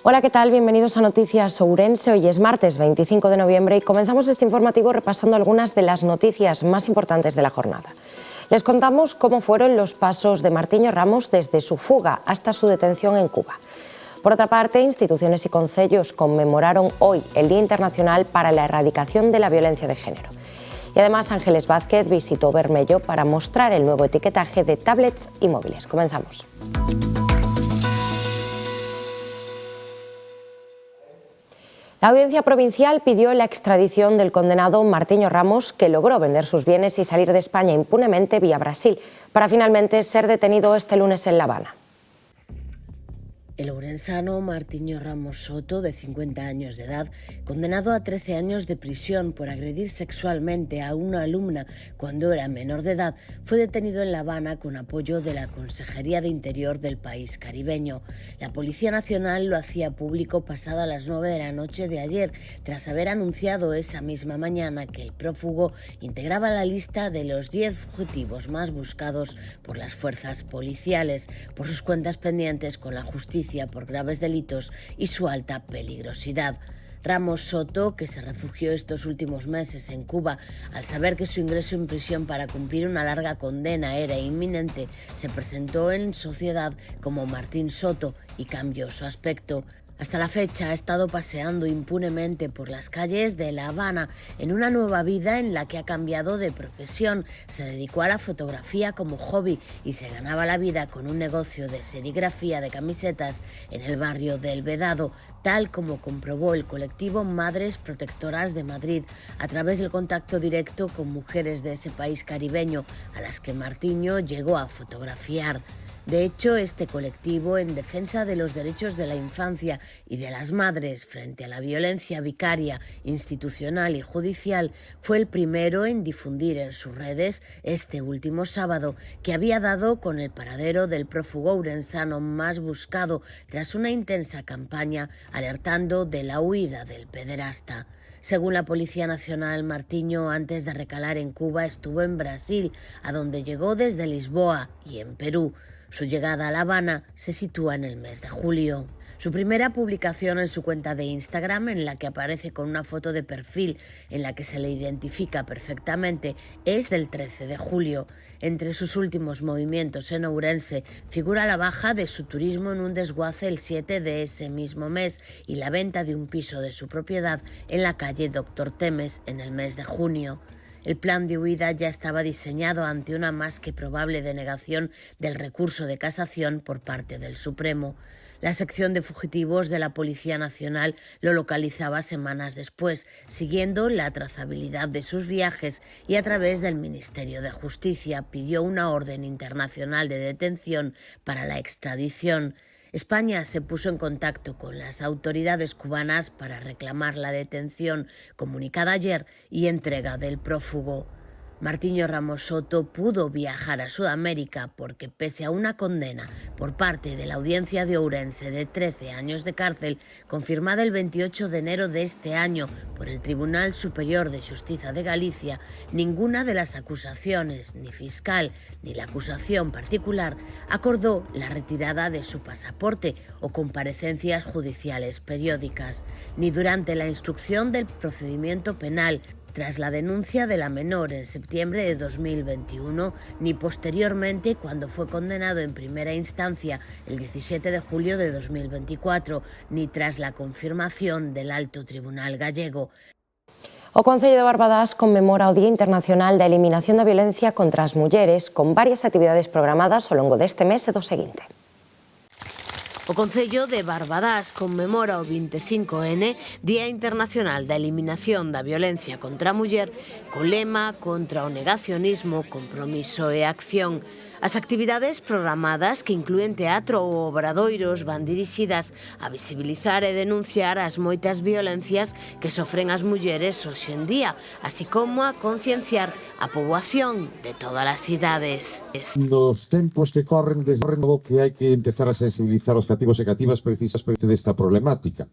Hola, ¿qué tal? Bienvenidos a Noticias Ourense. Hoy es martes 25 de noviembre y comenzamos este informativo repasando algunas de las noticias más importantes de la jornada. Les contamos cómo fueron los pasos de Martiño Ramos desde su fuga hasta su detención en Cuba. Por otra parte, instituciones y concellos conmemoraron hoy el Día Internacional para la Erradicación de la Violencia de Género. Y además, Ángeles Vázquez visitó Bermello para mostrar el nuevo etiquetaje de tablets y móviles. Comenzamos. La Audiencia Provincial pidió la extradición del condenado Martiño Ramos, que logró vender sus bienes y salir de España impunemente vía Brasil, para finalmente ser detenido este lunes en La Habana. El ourensano Martiño Ramos Soto, de 50 años de edad, condenado a 13 años de prisión por agredir sexualmente a una alumna cuando era menor de edad, fue detenido en La Habana con apoyo de la Consejería de Interior del país caribeño. La Policía Nacional lo hacía público pasada las 9 de la noche de ayer, tras haber anunciado esa misma mañana que el prófugo integraba la lista de los 10 fugitivos más buscados por las fuerzas policiales, por sus cuentas pendientes con la justicia por graves delitos y su alta peligrosidad. Ramos Soto, que se refugió estos últimos meses en Cuba al saber que su ingreso en prisión para cumplir una larga condena era inminente, se presentó en sociedad como Martín Soto y cambió su aspecto. Hasta la fecha ha estado paseando impunemente por las calles de La Habana en una nueva vida en la que ha cambiado de profesión. Se dedicó a la fotografía como hobby y se ganaba la vida con un negocio de serigrafía de camisetas en el barrio del Vedado, tal como comprobó el colectivo Madres Protectoras de Madrid a través del contacto directo con mujeres de ese país caribeño a las que Martiño llegó a fotografiar. De hecho, este colectivo, en defensa de los derechos de la infancia y de las madres frente a la violencia vicaria, institucional y judicial, fue el primero en difundir en sus redes este último sábado que había dado con el paradero del prófugo ourensano más buscado tras una intensa campaña alertando de la huida del pederasta. Según la Policía Nacional, Martiño, antes de recalar en Cuba, estuvo en Brasil, a donde llegó desde Lisboa, y en Perú. Su llegada a La Habana se sitúa en el mes de julio. Su primera publicación en su cuenta de Instagram, en la que aparece con una foto de perfil en la que se le identifica perfectamente, es del 13 de julio. Entre sus últimos movimientos en Ourense figura la baja de su turismo en un desguace el 7 de ese mismo mes y la venta de un piso de su propiedad en la calle Doctor Temes en el mes de junio. El plan de huida ya estaba diseñado ante una más que probable denegación del recurso de casación por parte del Supremo. La sección de fugitivos de la Policía Nacional lo localizaba semanas después, siguiendo la trazabilidad de sus viajes y a través del Ministerio de Justicia pidió una orden internacional de detención para la extradición. España se puso en contacto con las autoridades cubanas para reclamar la detención comunicada ayer y entrega del prófugo. Martiño Ramos Soto pudo viajar a Sudamérica porque, pese a una condena por parte de la Audiencia de Ourense de 13 años de cárcel, confirmada el 28 de enero de este año por el Tribunal Superior de Justicia de Galicia, ninguna de las acusaciones, ni fiscal ni la acusación particular, acordó la retirada de su pasaporte o comparecencias judiciales periódicas, ni durante la instrucción del procedimiento penal, tras la denuncia de la menor en septiembre de 2021, ni posteriormente cuando fue condenado en primera instancia el 17 de julio de 2024, ni tras la confirmación del Alto Tribunal gallego. O Concello de Barbadás conmemora o Día Internacional da Eliminación da Violencia contra as Mulleres con varias actividades programadas ao longo deste mes e do seguinte. O Concello de Barbadás conmemora o 25N, Día Internacional da Eliminación da Violencia contra a Muller, co lema contra o negacionismo, compromiso e acción. As actividades programadas, que inclúen teatro ou obradoiros, van dirixidas a visibilizar e denunciar as moitas violencias que sofren as mulleres hoxe en día, así como a concienciar a poboación de todas as idades. Nos tempos que corren, desde novo que hai que empezar a sensibilizar os cativos e cativas precisamente desta problemática.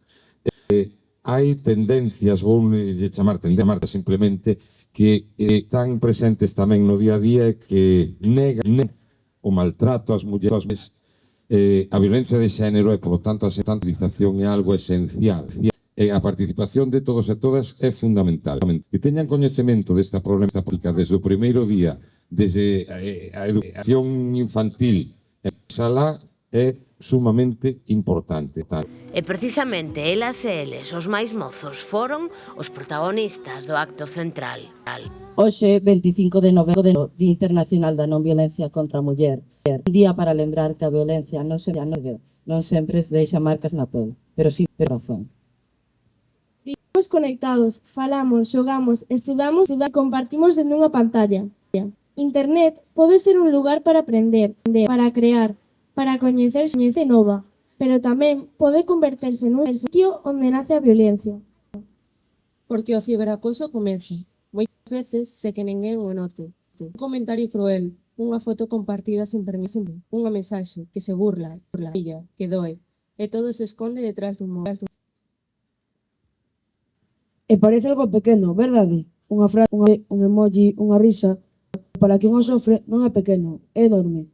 Hai tendencias, vou chamar tendencias simplemente, que están presentes tamén no día a día e que negan o maltrato ás mulleres A violencia de xénero e, polo tanto, a sensibilización é algo esencial. A participación de todos e todas é fundamental. Que teñan coñecemento desta problemática desde o primeiro día, desde a educación infantil en sala, é sumamente importante. E precisamente elas e eles, os máis mozos, foron os protagonistas do acto central. Hoxe, 25 de novembro, Día Internacional da Non Violencia contra a Muller. Un día para lembrar que a violencia non sempre deixa marcas na pel, pero sí ten razón. Vivimos conectados, falamos, xogamos, estudamos e compartimos dende unha pantalla. Internet pode ser un lugar para aprender, para crear, para coñecer xente nova, pero tamén pode converterse nun sitio onde nace a violencia. Porque o ciberacoso comeza. Moitas veces se que ninguén o note. Un comentario cruel, unha foto compartida sen permiso, unha mensaxe que se burla, que doe, e todo se esconde detrás dun móvil. E parece algo pequeno, verdade? Unha frase, un emoji, unha risa, para quen o sofre non é pequeno, é enorme.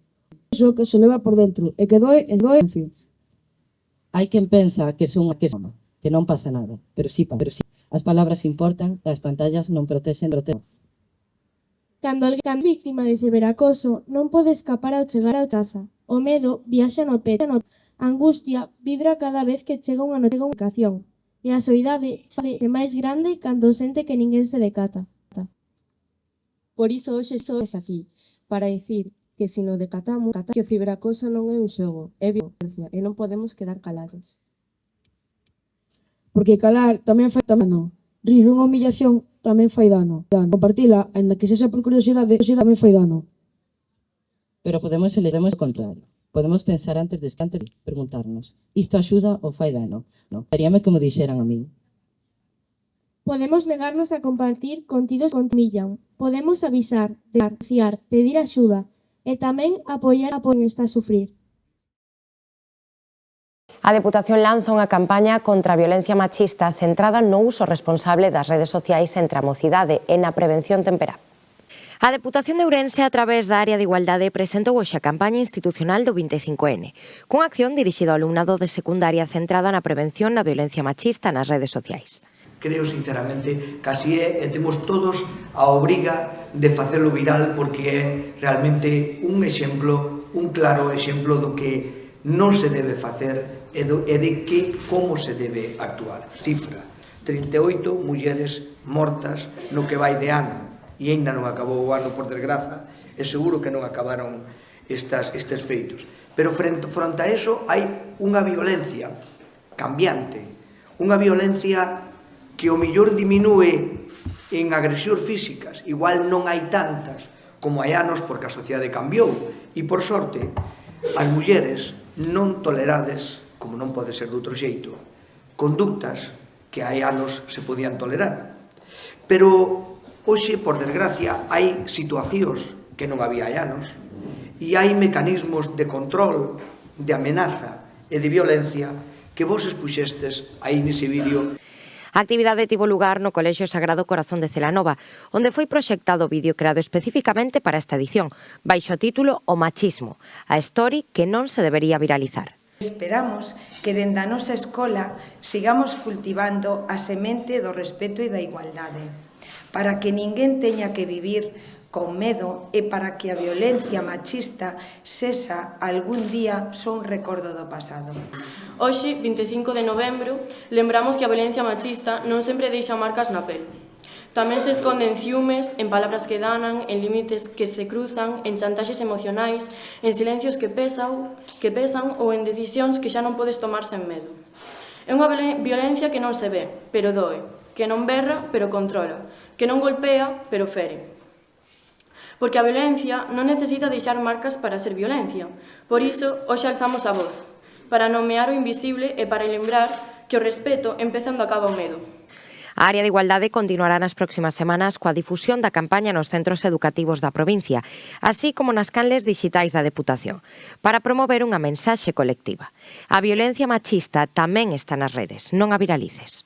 Iso que se leva por dentro e que doe. Hai quen pensa que que non pasa nada, pero sí. As palabras importan e as pantallas non protexen. Cando alguén é víctima de ciberacoso, non pode escapar ao chegar á casa. O medo viaxa no peto. A angustia vibra cada vez que chega unha notificación. E a soidade é máis grande cando sente que ninguén se decata. Por iso hoxe estou aquí, para dicir que se nos decatamos que o ciberacoso non é un xogo, é violencia, e non podemos quedar calados. Porque calar tamén fai dano. Rir unha humillación tamén fai dano. Compartila, aínda que sexa por curiosidade, tamén fai dano. Pero podemos elegir o contrario. Podemos pensar antes de preguntarnos, isto axuda ou fai dano? Non, seríame como dixeran a min. Podemos negarnos a compartir contidos que humillan. Podemos avisar, denunciar, pedir axuda e tamén apoiar a quen está a sufrir. A Deputación lanza unha campaña contra a violencia machista centrada no uso responsable das redes sociais entre a mocidade e na prevención temperá. A Deputación de Ourense, a través da Área de Igualdade, presentou hoxe a campaña institucional do 25N, cunha acción dirixida ao alumnado de secundaria centrada na prevención da violencia machista nas redes sociais. Creo sinceramente que así é e temos todos a obriga de facelo viral porque é realmente un exemplo, un claro exemplo do que non se debe facer e de que como se debe actuar. Cifra, 38 mulleres mortas no que vai de ano e ainda non acabou o ano, por desgraza, e seguro que non acabaron estes feitos. Pero fronte a eso hai unha violencia cambiante, unha violencia que o mellor diminúe en agresións físicas, igual non hai tantas como hai anos porque a sociedade cambiou e, por sorte, as mulleres non tolerades, como non pode ser de outro xeito, conductas que hai anos se podían tolerar. Pero hoxe, por desgracia, hai situacións que non había hai anos e hai mecanismos de control, de amenaza e de violencia que vos expuxestes aí nese vídeo. A actividade tivo lugar no Colexio Sagrado Corazón de Celanova, onde foi proxectado o vídeo creado especificamente para esta edición, baixo o título O machismo, a story que non se debería viralizar. Esperamos que dende a nosa escola sigamos cultivando a semente do respeto e da igualdade, para que ninguén teña que vivir con medo e para que a violencia machista sexa algún día só un recordo do pasado. Hoxe, 25 de novembro, lembramos que a violencia machista non sempre deixa marcas na pel. Tamén se esconde en ciúmes, en palabras que danan, en límites que se cruzan, en chantaxes emocionais, en silencios que pesan ou en decisións que xa non podes tomar sen medo. É unha violencia que non se ve, pero doe, que non berra, pero controla, que non golpea, pero fere. Porque a violencia non necesita deixar marcas para ser violencia. Por iso, hoxe alzamos a voz, para nomear o invisible e para lembrar que o respeto empeza onde acaba o medo. A Área de Igualdade continuará nas próximas semanas coa difusión da campaña nos centros educativos da provincia, así como nas canles dixitais da Deputación, para promover unha mensaxe colectiva. A violencia machista tamén está nas redes, non a viralices.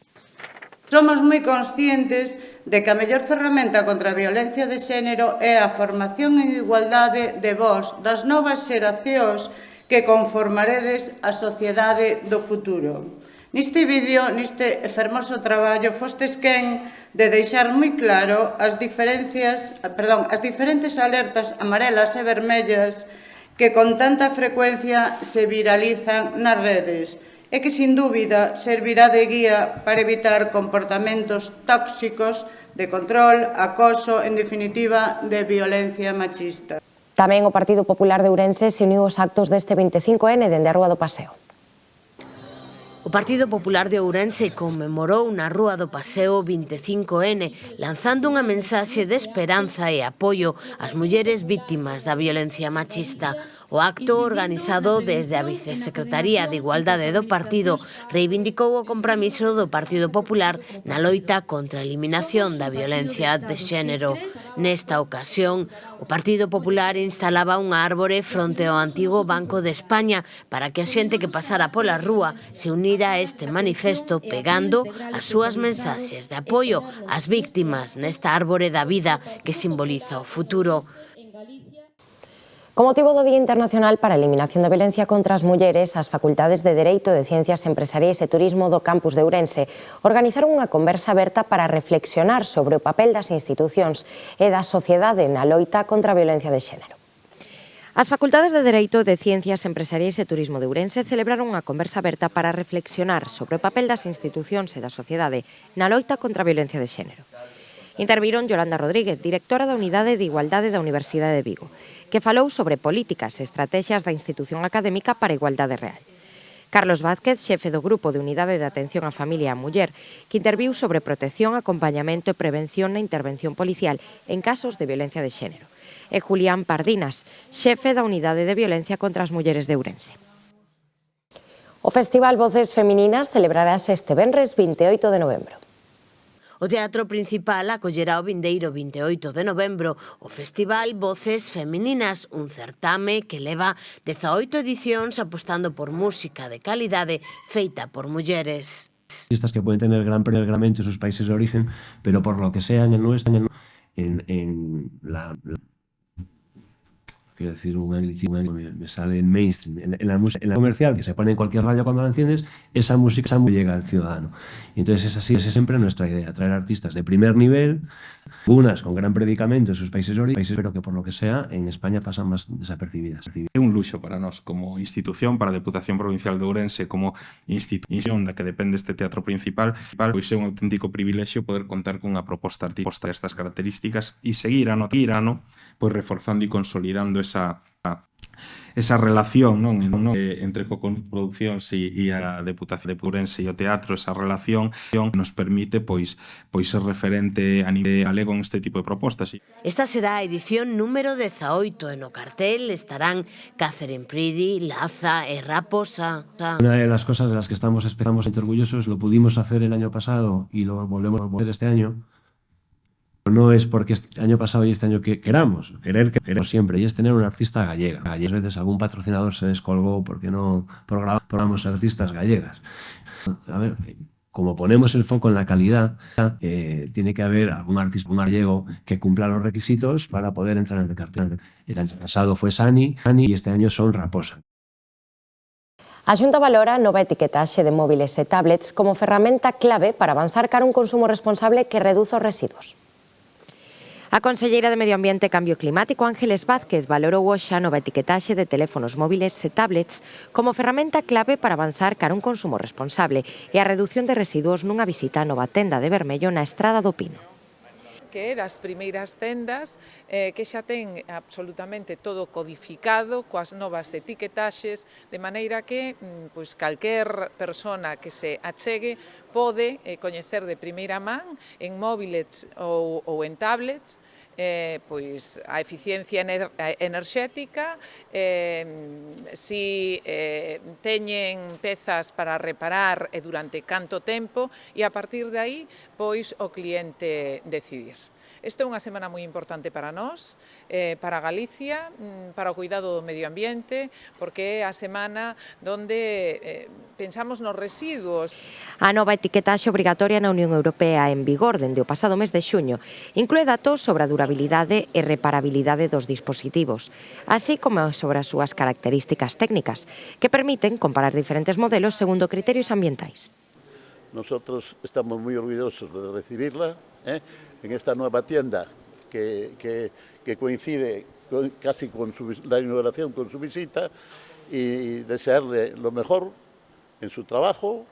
Somos moi conscientes de que a mellor ferramenta contra a violencia de xénero é a formación en igualdade de voz das novas xeracións que conformaredes a sociedade do futuro. Neste vídeo, neste fermoso traballo, fostes quen de deixar moi claro as diferentes alertas amarelas e vermellas que con tanta frecuencia se viralizan nas redes e que, sin dúbida, servirá de guía para evitar comportamentos tóxicos de control, acoso, en definitiva, de violencia machista. Tamén o Partido Popular de Ourense se uniu aos actos deste 25N dende a Rúa do Paseo. O Partido Popular de Ourense conmemorou na Rúa do Paseo 25N, lanzando unha mensaxe de esperanza e apoio ás mulleres vítimas da violencia machista. O acto, organizado desde a Vicesecretaría de Igualdade do partido, reivindicou o compromiso do Partido Popular na loita contra a eliminación da violencia de xénero. Nesta ocasión, o Partido Popular instalaba unha árbore fronte ao antigo Banco de España para que a xente que pasara pola rúa se unira a este manifesto pegando as súas mensaxes de apoio ás víctimas nesta árbore da vida que simboliza o futuro. Con motivo do Día Internacional para a Eliminación da Violencia contra as Mulleres, as Facultades de Dereito, de Ciencias Empresariais e Turismo do campus de Ourense organizaron unha conversa aberta para reflexionar sobre o papel das institucións e da sociedade na loita contra a violencia de xénero. As Facultades de Dereito, de Ciencias Empresariais e Turismo de Ourense celebraron unha conversa aberta para reflexionar sobre o papel das institucións e da sociedade na loita contra a violencia de xénero. Interviron Yolanda Rodríguez, directora da Unidade de Igualdade da Universidade de Vigo, que falou sobre políticas e estrategias da institución académica para a igualdade real. Carlos Vázquez, xefe do Grupo de Unidade de Atención á Familia e á Muller, que interviu sobre protección, acompañamento e prevención na intervención policial en casos de violencia de xénero. E Julián Pardinas, xefe da Unidade de Violencia contra as Mulleres de Ourense. O Festival Voces Femininas celebrarase este venres 28 de novembro. O Teatro Principal acollerá o vindeiro 28 de novembro o Festival Voces Femininas, un certame que leva 18 edicións apostando por música de calidade feita por mulleres. Artistas que pueden tener gran pergamento en sus países de origen, pero por lo que sea en el nuestro, quiero decir, me sale en mainstream, en la música comercial que se pone en cualquier radio cuando la enciendes, esa música llega al ciudadano. Y entonces es así, es siempre nuestra idea, traer artistas de primer nivel, unas con gran predicamento en sus países de origen, pero que por lo que sea en España pasan más desapercibidas. É un luxo para nós como institución, para a Deputación Provincial de Ourense, como institución da que depende este Teatro Principal, pois é un auténtico privilexio poder contar cunha proposta artística destas características e seguir ano pois reforzando e consolidando esa relación, non, entre coproduccións e a Deputación de Ourense e o teatro, esa relación que nos permite pois ser referente a nivel galego en este tipo de propostas. Esta será a edición número 18 e no cartel estarán Catherine Pridi, Laza e Raposa. Una de las cosas de las que estamos especialmente orgullosos, lo pudimos hacer el año pasado y lo volvemos a hacer este año. No es porque este año pasado y este año que queramos siempre, y es tener una artista gallega. A veces algún patrocinador se descolgó porque no programamos artistas gallegas. A ver, como ponemos el foco en la calidad, tiene que haber algún artista gallego que cumpla los requisitos para poder entrar en el cartel. El año pasado fue Sani y este año son Raposa. A Xunta valora nova etiquetaxe de móviles e tablets como ferramenta clave para avanzar cara a un consumo responsable que reduza os residuos. A conselleira de Medio Ambiente e Cambio Climático, Ángeles Vázquez, valorou hoxe a nova etiquetaxe de teléfonos móviles e tablets como ferramenta clave para avanzar cara a un consumo responsable e a reducción de residuos nunha visita á nova tenda de Bermello na Estrada do Pino. Que é das primeiras tendas que xa ten absolutamente todo codificado coas novas etiquetaxes, de maneira que pois, calquer persona que se achegue pode coñecer de primeira man en móviles ou en tablets pois a eficiencia enerxética, si teñen pezas para reparar e durante canto tempo, e a partir de aí, pois o cliente decidir. Esta é unha semana moi importante para nós, para Galicia, para o cuidado do medio ambiente, porque é a semana onde pensamos nos residuos. A nova etiquetaxe obrigatoria na Unión Europea en vigor dende o pasado mes de xuño inclúe datos sobre a durabilidade e reparabilidade dos dispositivos, así como sobre as súas características técnicas, que permiten comparar diferentes modelos segundo criterios ambientais. Nosotros estamos muy orgullosos de recibirla en esta nueva tienda que coincide casi con la inauguración, con su visita, y desearle lo mejor en su trabajo,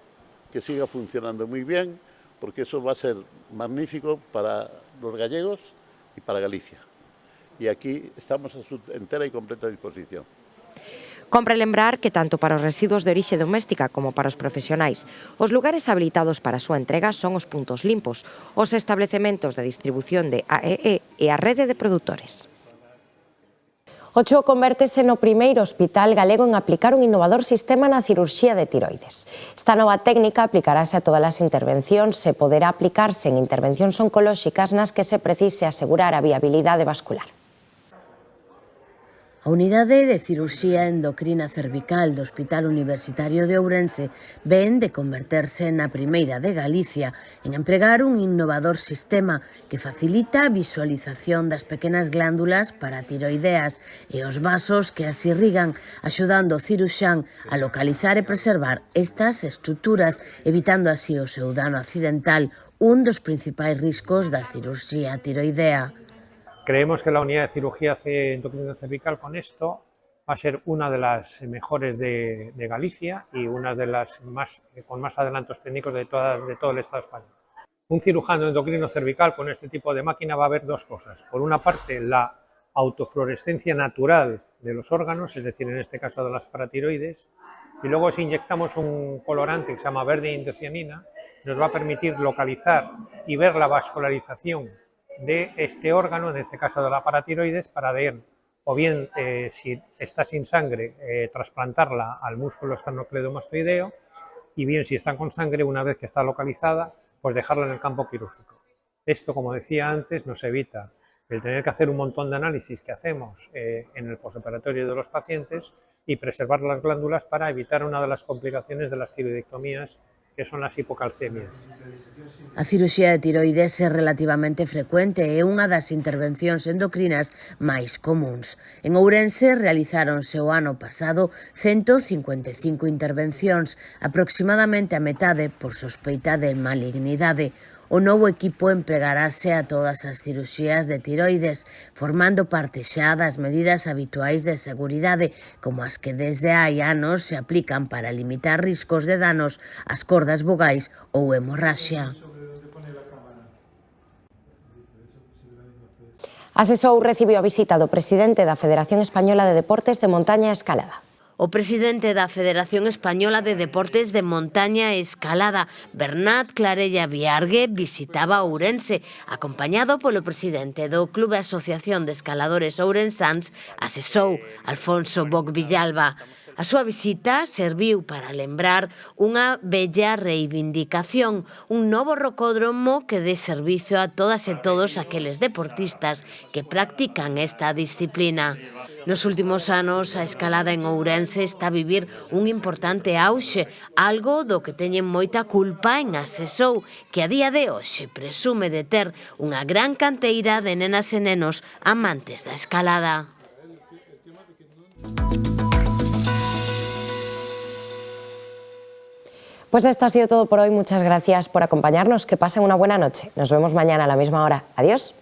que siga funcionando muy bien, porque eso va a ser magnífico para los gallegos y para Galicia. Y aquí estamos a su entera y completa disposición. Compre lembrar que tanto para os residuos de orixe doméstica como para os profesionais, os lugares habilitados para a súa entrega son os puntos limpos, os establecementos de distribución de AEE e a rede de produtores. Ochoa convértese no primeiro hospital galego en aplicar un innovador sistema na cirurxía de tiroides. Esta nova técnica aplicarase a todas as intervencións e poderá aplicarse en intervencións oncolóxicas nas que se precise asegurar a viabilidade vascular. A Unidade de Cirurxía Endocrina Cervical do Hospital Universitario de Ourense ven de converterse na primeira de Galicia en empregar un innovador sistema que facilita a visualización das pequenas glándulas paratiroideas e os vasos que as irrigan, axudando o ciruxán a localizar e preservar estas estruturas, evitando así o seu dano accidental, un dos principais riscos da cirurxía tiroidea. Creemos que la unidad de cirugía endocrina cervical con esto va a ser una de las mejores de Galicia y una de las con más adelantos técnicos de todo el Estado español. Un cirujano endocrino cervical con este tipo de máquina va a ver dos cosas. Por una parte, la autofluorescencia natural de los órganos, es decir, en este caso de las paratiroides, y luego si inyectamos un colorante que se llama verde indocianina, nos va a permitir localizar y ver la vascularización de este órgano, en este caso de la paratiroides, para ver o bien si está sin sangre, trasplantarla al músculo esternocleidomastoideo, y bien si está con sangre, una vez que está localizada, pues dejarla en el campo quirúrgico. Esto, como decía antes, nos evita el tener que hacer un montón de análisis que hacemos en el posoperatorio de los pacientes y preservar las glándulas para evitar una de las complicaciones de las tiroidectomías, que son as hipocalcemias. A cirurxía de tiroides é relativamente frecuente e é unha das intervencións endocrinas máis comuns. En Ourense realizáronse o ano pasado 155 intervencións, aproximadamente a metade por sospeita de malignidade. O novo equipo empregarase a todas as cirurxías de tiroides, formando parte xa das medidas habituais de seguridade, como as que desde hai anos se aplican para limitar riscos de danos ás cordas vogais ou hemorraxia. A Sesou recibiu a visita do presidente da Federación Española de Deportes de Montaña e Escalada. O presidente da Federación Española de Deportes de Montaña e Escalada, Bernat Clarella Viargue, visitaba Ourense, acompañado polo presidente do Clube Asociación de Escaladores Ourensáns, a Sesou, Alfonso Boc Villalba. A súa visita serviu para lembrar unha bella reivindicación, un novo rocódromo que dé servizo a todas e todos aqueles deportistas que practican esta disciplina. Nos últimos anos, a escalada en Ourense está a vivir un importante auxe, algo do que teñen moita culpa en a Sesou, que a día de hoxe presume de ter unha gran canteira de nenas e nenos amantes da escalada. Pues esto ha sido todo por hoy. Muchas gracias por acompañarnos. Que pasen una buena noche. Nos vemos mañana a la misma hora. Adiós.